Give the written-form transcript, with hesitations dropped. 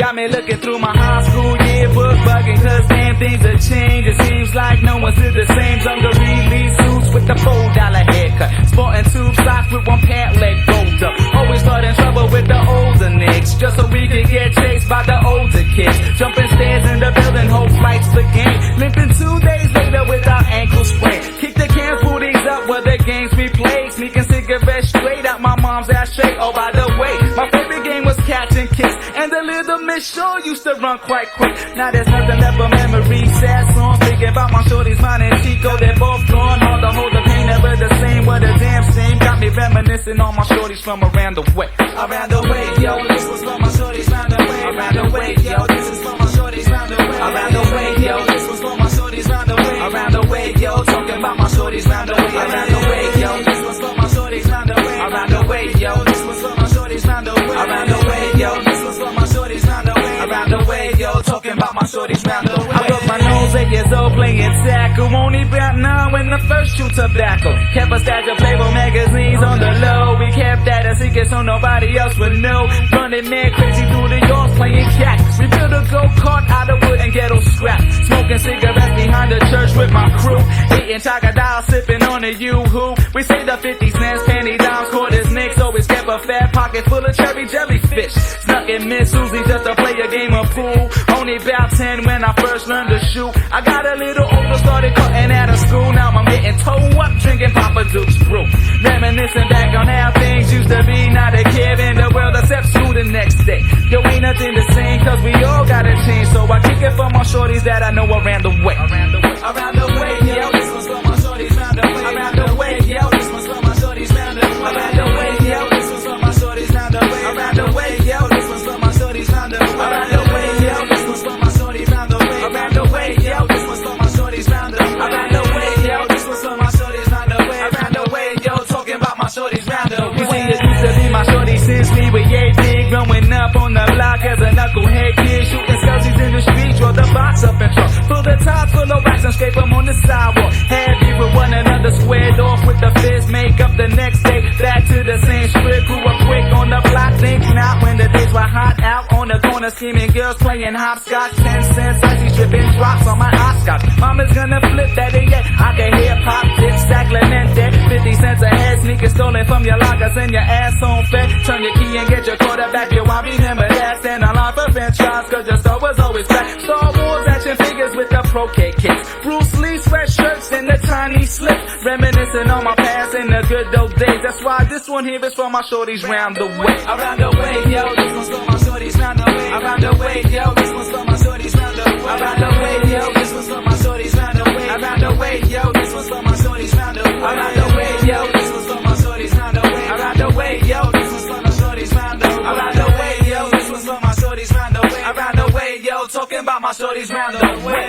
Got me looking through my high school yearbook, bugging cause damn things have changed. It seems like no one's in the same dungaree suits with the $4 haircut. Sporting tube socks with one pant leg rolled up. Always starting trouble with the older nicks, just so we could get chased by the older kids. Jumping stairs in the building, hope flights began. Limping 2 days later without ankle sprain. Kick the can booties up where the games we played. Sneaking cigarettes straight out my mom's ashtray. Oh, by the way, my favorite game was catch and kiss, and the little Miss Shaw used to run quite quick. Now there's nothing left but memories, sad songs. Thinking about my shorties, mine and Chico, they're both gone. Hard to hold the pain, never the same. What a damn shame. Got me reminiscing on my shorties from around the way. Around the way, yo, this was for my shorties round the way. Around the way, yo, this is for my shorties round the way. Around the way, yo, this was for my shorties round the way. Around the way, yo, talking about my shorties round the way. Around the way, yo, this was for my shorties round the way. Around the way, yo, this was for my shorties round the way. Around the way, yo, this was for my shorties round the way. Around the way, yo, talking about my shorties round the way. I broke my nose 8 years old playing tackle. Only about 9 when the first chew tobacco. Kept a stack of Playboy magazines on the low. We kept that a secret so nobody else would know. Running man crazy through the yards playing cactus. We built a go-kart out of wood and ghetto scrap. Smoking cigarettes behind the church with my crew. Eating chocodile, sipping on a yoo-hoo. We saved the 50 cents, penny dimes, quarters, nicks. Always kept a fat pocket full of cherry jellyfish. Snuck in Miss Susie just to play a game of pool. Only about 10 when I first learned to shoot. I got a little older, started cutting out of school. Now I'm getting toe up, drinking Papa Duke's brew. Reminiscing back on how things used to be. Not a care in the world except school the next day. Yo, ain't nothing the same cause we all gotta change. So I kick it for my shorties that I know around the way. Around the way, around the way, yo, this one's for my shorties round the way. Around the way, yo, this one's for my shorties round the way. Around the way, yo, this one's for my shorties round the way. Around the way, yo, this one's for my shorties round the way. Around the way, yo, this one's for my shorties round the way. Around the way, yo, this one's for my shorties round the way. Around the way, yo, this one's for my shorties round the way. Around the way, yo, talking about my shorties round the way. You see, it used to be my shorties since we were 18, growing up on the block as a knucklehead kid, shooting scuzzies in the streets, roll the box up and truck, fill the top full of racks and scrape them on the sidewalk. Had people one another squared off with the fist, make up the next day, back to the same script. Grew up quick on the block, think not when the days were hot out on the corner, scheming girls playing hopscotch. 10 cents, icy dripping drops on my hopscotch. Mama's gonna flip that again. I can hear pop, dip, Saclemente, 50 cents a head, sneakers stolen from your lockers and your ass on fed. Turn your key and get your quarterback. Yo, I remember that. Stand on line for French fries cause your store was always back. Star Wars action figures with the Pro-K kicks. Bruce Lee sweatshirts and the tiny slip. Reminiscing on my past and the good old days. That's why this one here is for my shorties round the way. Around the way, yo, this one's for my shorties round the way. Around the way, yo, this one's for my shorties round the way. Around the way, yo, this one's for my shorties round the way. Around the way, yo, this one's for my shorties round the way. Around the way, yo, this one's for my shorties round the way. Around the way, yo, this one's for my shorties round the way. Around the way, yo, this one's for my shorties round the way. Around the way, yo, talking about my shorties round the way.